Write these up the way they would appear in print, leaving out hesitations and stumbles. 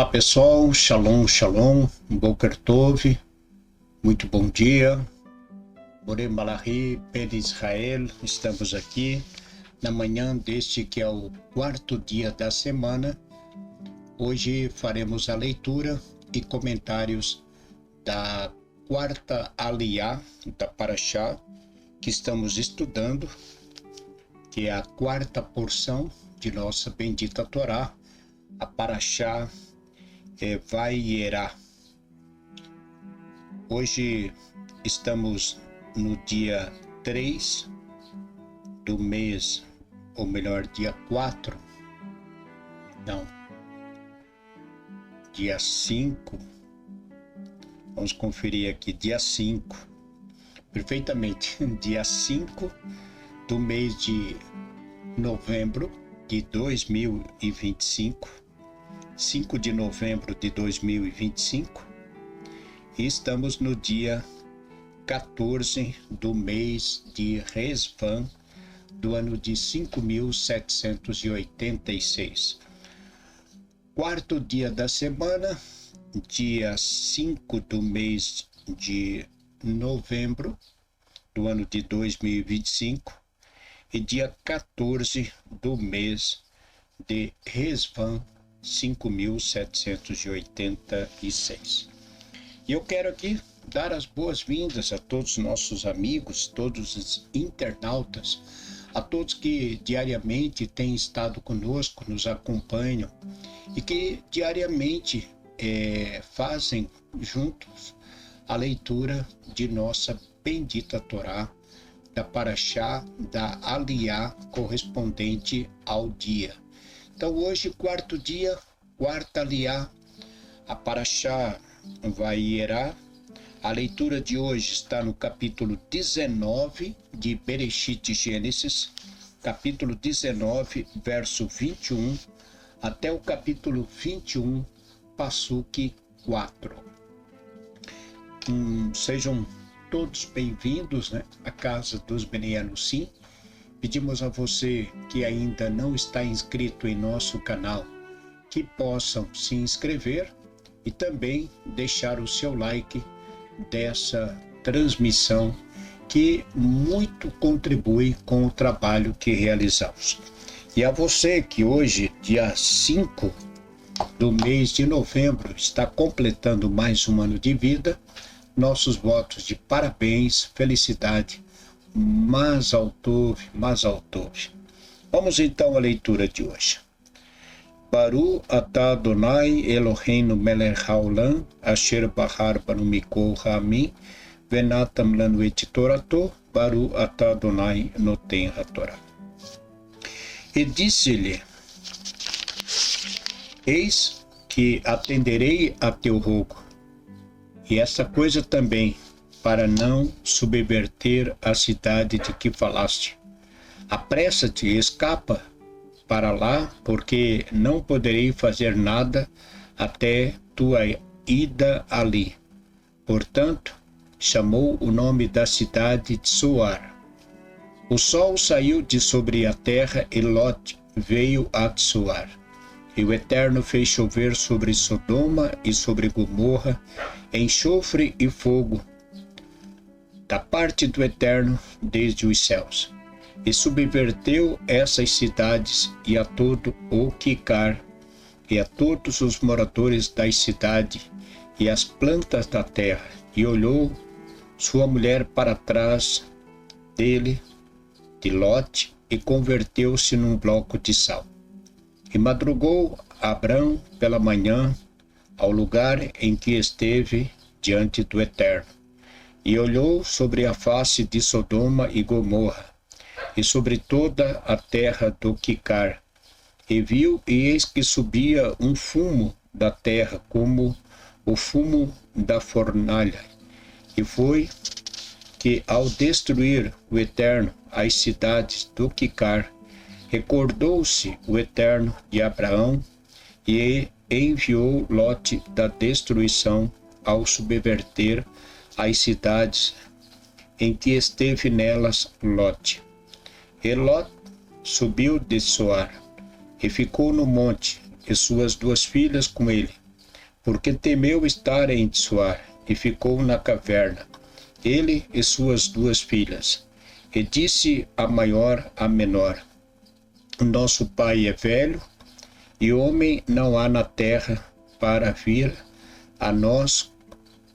Olá pessoal, Shalom, Shalom, Boker Tov, muito bom dia, Borei Malachi, Pé Israel, estamos aqui na manhã deste que é o quarto dia da semana. Hoje faremos a leitura e comentários da quarta Aliyá da Parashá que estamos estudando, que é a quarta porção de nossa bendita Torá, a Parashá Vayera. Hoje estamos no dia 3 do mês, ou melhor, dia 4, não, dia 5, vamos conferir aqui, dia 5, perfeitamente, dia 5 do mês de novembro de 2025, 5 de novembro de 2025, e estamos no dia 14 do mês de Resvan do ano de 5.786. Quarto dia da semana, dia 5 do mês de novembro do ano de 2025 e dia 14 do mês de Resvan 5.786. E eu quero aqui dar as boas-vindas a todos os nossos amigos, todos os internautas, a todos que diariamente têm estado conosco, nos acompanham e que diariamente fazem juntos a leitura de nossa bendita Torá, da Parashá, da Aliyá correspondente ao dia. Então hoje, quarto dia, quarta Aliyá, a Parashá Vayera. A leitura de hoje está no capítulo 19 de Bereshit Gênesis, capítulo 19, verso 21, até o capítulo 21, Passuque 4. Sejam todos bem-vindos, à casa dos Bnei Anusim. Pedimos a você que ainda não está inscrito em nosso canal, que possam se inscrever e também deixar o seu like dessa transmissão, que muito contribui com o trabalho que realizamos. E a você que hoje, dia 5 do mês de novembro, está completando mais um ano de vida, nossos votos de parabéns, felicidade, Mazal Tov, Mazal Tov. Vamos então à leitura de hoje. Baru atah Adonai Eloheinu melech haolam asher bahar banu mikol ha'amim venatam lanu et torato Baru atah Adonai noten hatorá. E disse-lhe: Eis que atenderei a teu rogo, e essa coisa também, para não subverter a cidade de que falaste. Apressa-te e escapa para lá, porque não poderei fazer nada até tua ida ali. Portanto, chamou o nome da cidade de Zoar. O sol saiu de sobre a terra e Lot veio a Zoar. E o Eterno fez chover sobre Sodoma e sobre Gomorra enxofre e fogo da parte do Eterno desde os céus, e subverteu essas cidades e a todo o Quicar, e a todos os moradores das cidades e as plantas da terra, e olhou sua mulher para trás dele, de Lot, e converteu-se num bloco de sal. E madrugou Abrão pela manhã ao lugar em que esteve diante do Eterno, e olhou sobre a face de Sodoma e Gomorra, e sobre toda a terra do Quicar, e viu, e eis que subia um fumo da terra, como o fumo da fornalha. E foi que, ao destruir o Eterno as cidades do Quicar, recordou-se o Eterno de Abraão, e enviou Lote da destruição ao subverter as cidades em que esteve nelas Lote. E Lot subiu de Zoar, e ficou no monte, e suas duas filhas com ele, porque temeu estar em Zoar, e ficou na caverna, ele e suas 2 filhas. E disse a maior à menor: nosso pai é velho, e homem não há na terra para vir a nós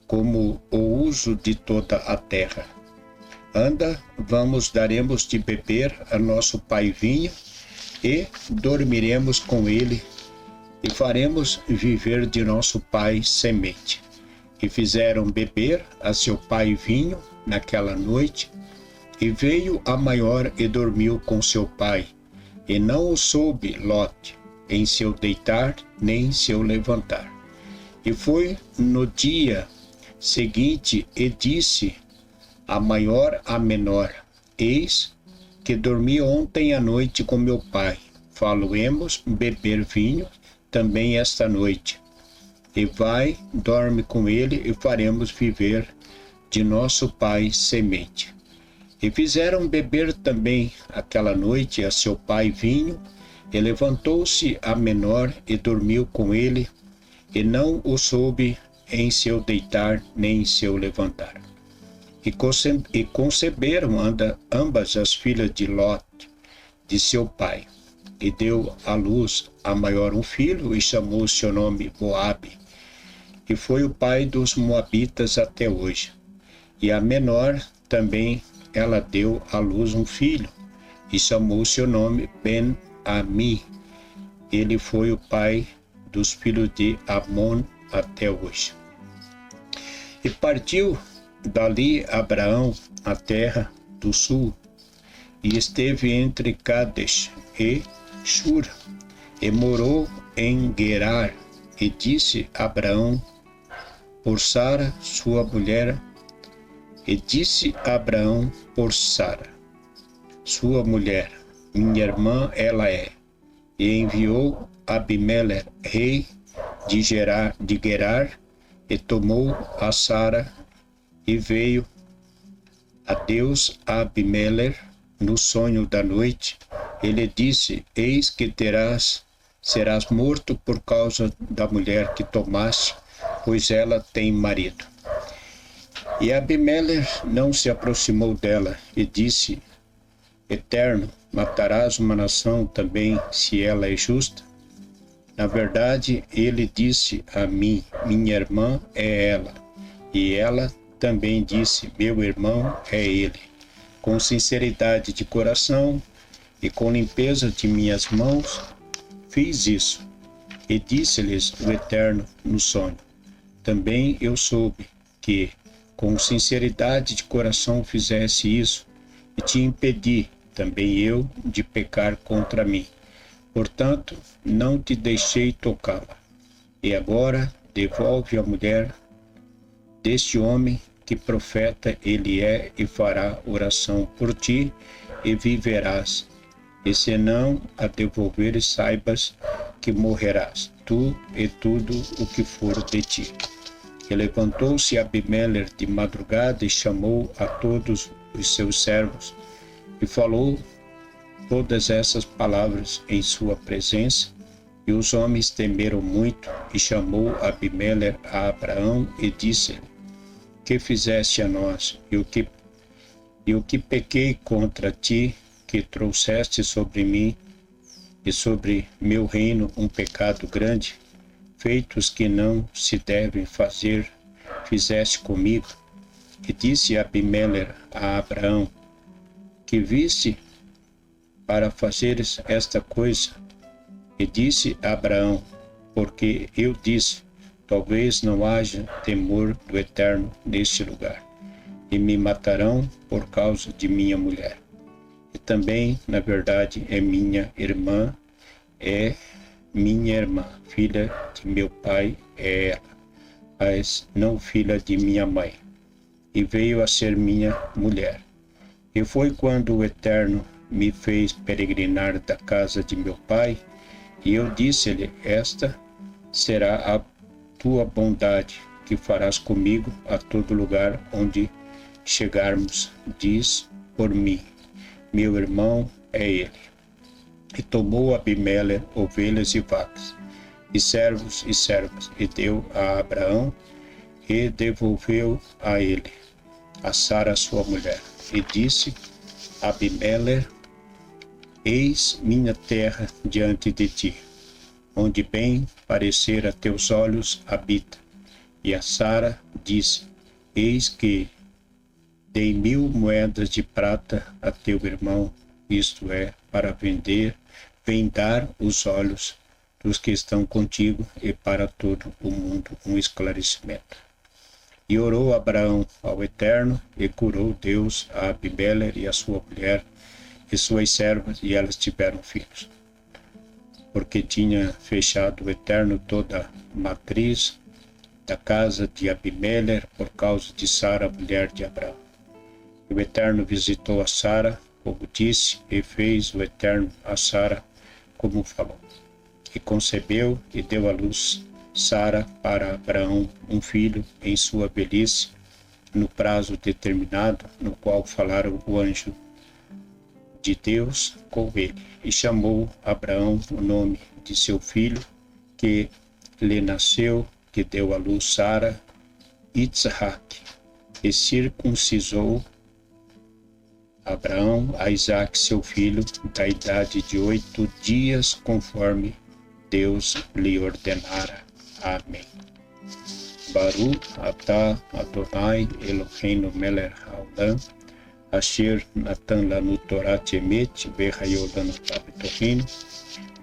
como o uso de toda a terra. Anda, vamos, daremos de beber a nosso pai vinho, e dormiremos com ele, e faremos viver de nosso pai semente. E fizeram beber a seu pai vinho naquela noite, e veio a maior e dormiu com seu pai, e não o soube Lote em seu deitar, nem em seu levantar. E foi no dia seguinte, e disse a maior à menor: eis que dormi ontem à noite com meu pai, faloemos beber vinho também esta noite. E vai, dorme com ele, e faremos viver de nosso pai semente. E fizeram beber também aquela noite a seu pai vinho, e levantou-se a menor e dormiu com ele, e não o soube em seu deitar nem em seu levantar. E conceberam ambas as filhas de Lot, de seu pai, e deu à luz a maior um filho, e chamou o seu nome Moabe, e foi o pai dos moabitas até hoje. E a menor também, ela deu à luz um filho, e chamou o seu nome Ben-Ami, ele foi o pai dos filhos de Amon até hoje. E partiu dali Abraão à terra do sul, e esteve entre Cádesh e Shur, e morou em Gerar. E disse Abraão por Sara, sua mulher, sua mulher, minha irmã ela é. E enviou Abimeleque, rei de Gerar, e tomou a Sara, e veio a Deus a Abimeleque no sonho da noite. Ele disse: eis que serás morto por causa da mulher que tomaste, pois ela tem marido. E Abimeleque não se aproximou dela, e disse: Eterno, matarás uma nação também, se ela é justa? Na verdade, ele disse a mim: minha irmã é ela. E ela também disse: meu irmão é ele. Com sinceridade de coração e com limpeza de minhas mãos, fiz isso. E disse-lhes o Eterno no sonho: também eu soube que, com sinceridade de coração, fizesse isso, e te impedi também eu de pecar contra mim. Portanto, não te deixei tocá-la. E agora devolve a mulher deste homem, que profeta ele é, e fará oração por ti, e viverás. E se não a devolveres, saibas que morrerás, tu e tudo o que for de ti. E levantou-se Abimeleque de madrugada e chamou a todos os seus servos, e falou todas essas palavras em sua presença. E os homens temeram muito, e chamou Abimeleque a Abraão e disse-lhe: que fizeste a nós, e o que pequei contra ti, que trouxeste sobre mim e sobre meu reino um pecado grande? Feitos que não se devem fazer, fizeste comigo. E disse Abimeleque a Abraão: que viste para fazeres esta coisa? E disse Abraão: porque eu disse: talvez não haja temor do Eterno neste lugar, e me matarão por causa de minha mulher. E também, na verdade, é minha irmã, filha de meu pai é ela, mas não filha de minha mãe, e veio a ser minha mulher. E foi quando o Eterno me fez peregrinar da casa de meu pai, e eu disse-lhe: esta será a tua bondade, que farás comigo a todo lugar onde chegarmos. Diz por mim: meu irmão é ele. E tomou Abimeleque ovelhas e vacas, e servos e servas, e deu a Abraão, e devolveu a ele, a Sara sua mulher. E disse a Abimeleque: eis minha terra diante de ti, onde bem parecer a teus olhos habita. E a Sara disse: eis que dei 1000 moedas de prata a teu irmão, isto é, para vendar os olhos dos que estão contigo, e para todo o mundo um esclarecimento. E orou Abraão ao Eterno, e curou Deus a Abimeleque e a sua mulher e suas servas, e elas tiveram filhos. Porque tinha fechado o Eterno toda a matriz da casa de Abimeleque por causa de Sara, mulher de Abraão. E o Eterno visitou a Sara, como disse, e fez o Eterno a Sara como falou. E concebeu e deu à luz Sara para Abraão um filho em sua velhice, no prazo determinado, no qual falaram o anjo de Deus com ele. E chamou Abraão o nome de seu filho, que lhe nasceu, que deu à luz Sara, Itzaque, e circuncisou Abraão a Isaque, seu filho, da idade de 8 dias, conforme Deus lhe ordenara. Amém. Baruch atah Adonai Eloheinu melech haolam, asher natan lanu Torat emet vehayo lanu tav betochenu,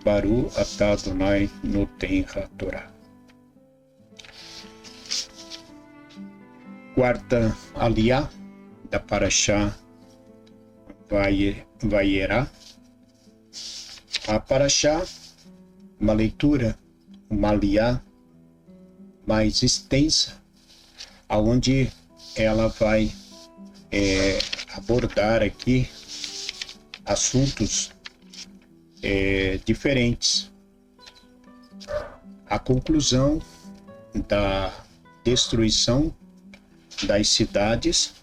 Baruch atah Adonai noten haTorá. Quarta aliá da Parashá Vayera. A Parashá, uma leitura, uma aliá mais extensa, aonde ela vai abordar aqui assuntos diferentes. A conclusão da destruição das cidades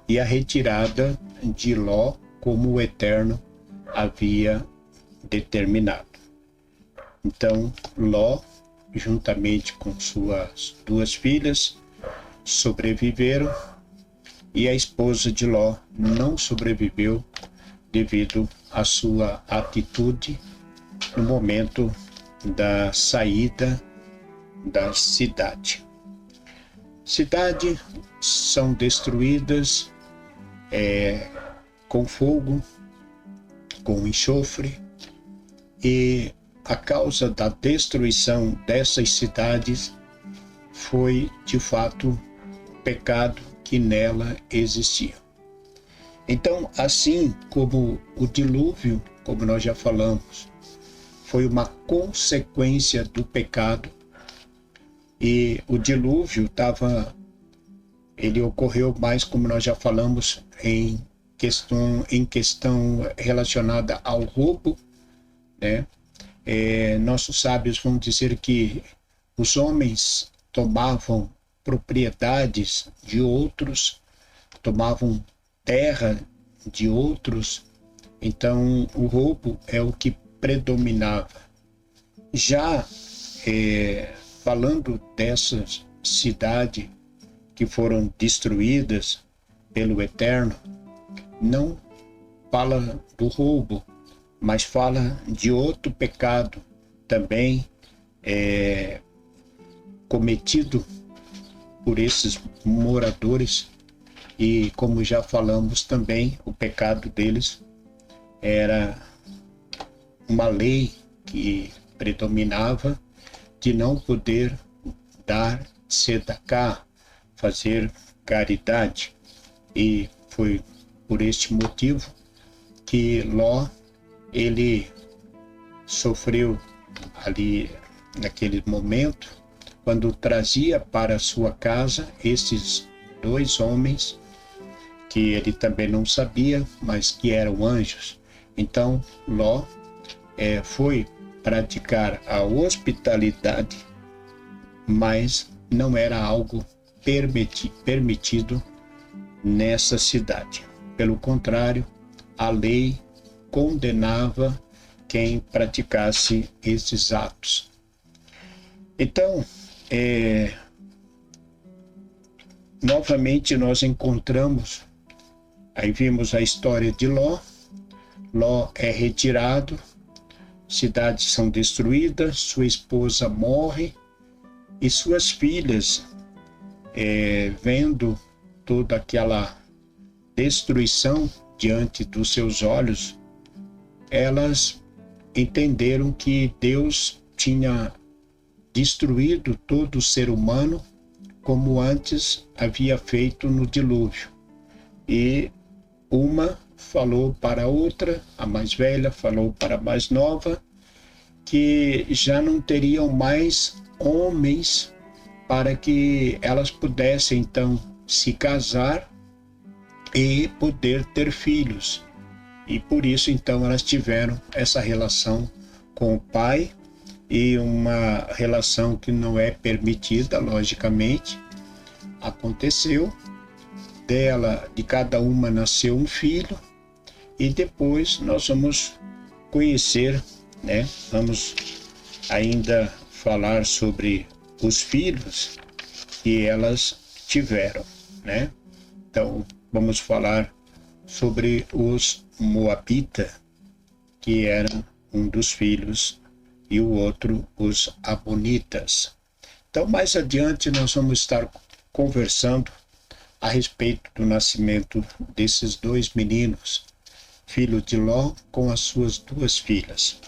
e a retirada de Ló, como o Eterno havia determinado. Então, Ló, juntamente com suas 2 filhas, sobreviveram, e a esposa de Ló não sobreviveu devido à sua atitude no momento da saída da cidade. Cidades são destruídas com fogo, com enxofre, e a causa da destruição dessas cidades foi, de fato, o pecado que nela existia. Então, assim como o dilúvio, como nós já falamos, foi uma consequência do pecado, e o dilúvio ele ocorreu mais, como nós já falamos, em questão relacionada ao roubo, né? Nossos sábios vão dizer que os homens tomavam propriedades de outros, tomavam terra de outros, então o roubo é o que predominava. Já falando dessas cidades que foram destruídas pelo Eterno, não fala do roubo, mas fala de outro pecado também cometido por esses moradores, e como já falamos também, o pecado deles era uma lei que predominava de não poder dar tzedakah, fazer caridade, e foi por este motivo que Ló ele sofreu ali naquele momento, quando trazia para sua casa esses 2 homens que ele também não sabia, mas que eram anjos. Então Ló foi praticar a hospitalidade, mas não era algo permitido nessa cidade. Pelo contrário, a lei condenava quem praticasse esses atos. Então, novamente nós encontramos, aí vimos a história de Ló. Ló é retirado, cidades são destruídas, sua esposa morre e suas filhas, vendo toda aquela destruição diante dos seus olhos, elas entenderam que Deus tinha destruído todo o ser humano como antes havia feito no dilúvio. E uma falou para a outra, a mais velha falou para a mais nova, que já não teriam mais homens para que elas pudessem então se casar e poder ter filhos. E por isso então elas tiveram essa relação com o pai, e uma relação que não é permitida, logicamente. Aconteceu, de cada uma nasceu um filho, e depois nós vamos conhecer, né? Vamos ainda falar sobre os filhos que elas tiveram, né? Então, vamos falar sobre os Moabitas, que eram um dos filhos, e o outro, os Amonitas. Então, mais adiante, nós vamos estar conversando a respeito do nascimento desses dois meninos, filho de Ló com as suas duas filhas.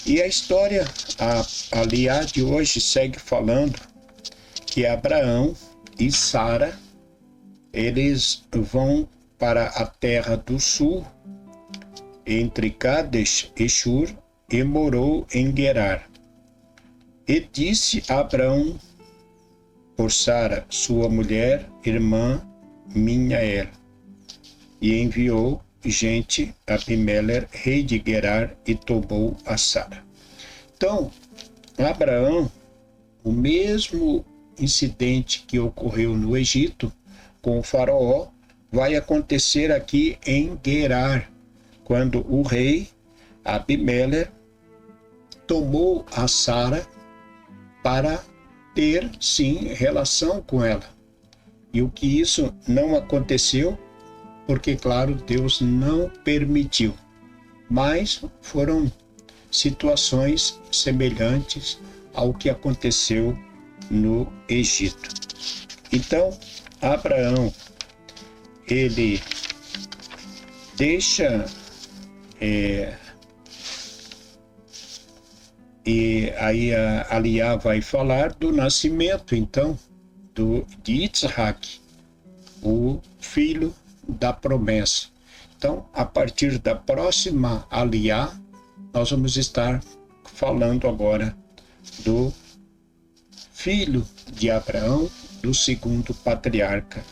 E a história, a Liá de hoje segue falando que Abraão e Sara, eles vão para a terra do sul, entre Cádiz e Shur, e morou em Gerar. E disse Abraão por Sara, sua mulher, irmã minha ela, e enviou gente a Abimeleque, rei de Gerar, e tomou a Sara. Então, Abraão, o mesmo incidente que ocorreu no Egito com o faraó, vai acontecer aqui em Gerar, quando o rei Abimeleque tomou a Sara para ter, sim, relação com ela. E o que isso não aconteceu, porque, claro, Deus não permitiu. Mas foram situações semelhantes ao que aconteceu no Egito. Então, Abraão, ele deixa... E aí a Liá vai falar do nascimento, então, de Yitzhak, o filho da promessa. Então, a partir da próxima Liá, nós vamos estar falando agora do filho de Abraão, do segundo patriarca,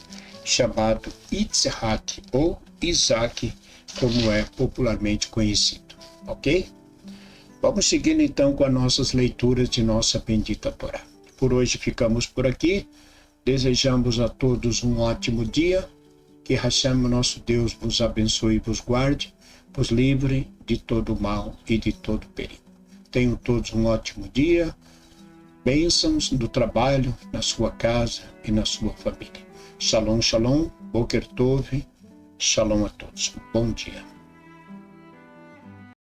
chamado Yitzhak, ou Isaac, como é popularmente conhecido. Ok? Vamos seguindo então com as nossas leituras de nossa bendita Torá. Por hoje ficamos por aqui. Desejamos a todos um ótimo dia. Que Hashem, nosso Deus, vos abençoe e vos guarde, vos livre de todo mal e de todo perigo. Tenham todos um ótimo dia. Bênçãos do trabalho, na sua casa e na sua família. Shalom, shalom, Boker Tov, shalom a todos. Bom dia.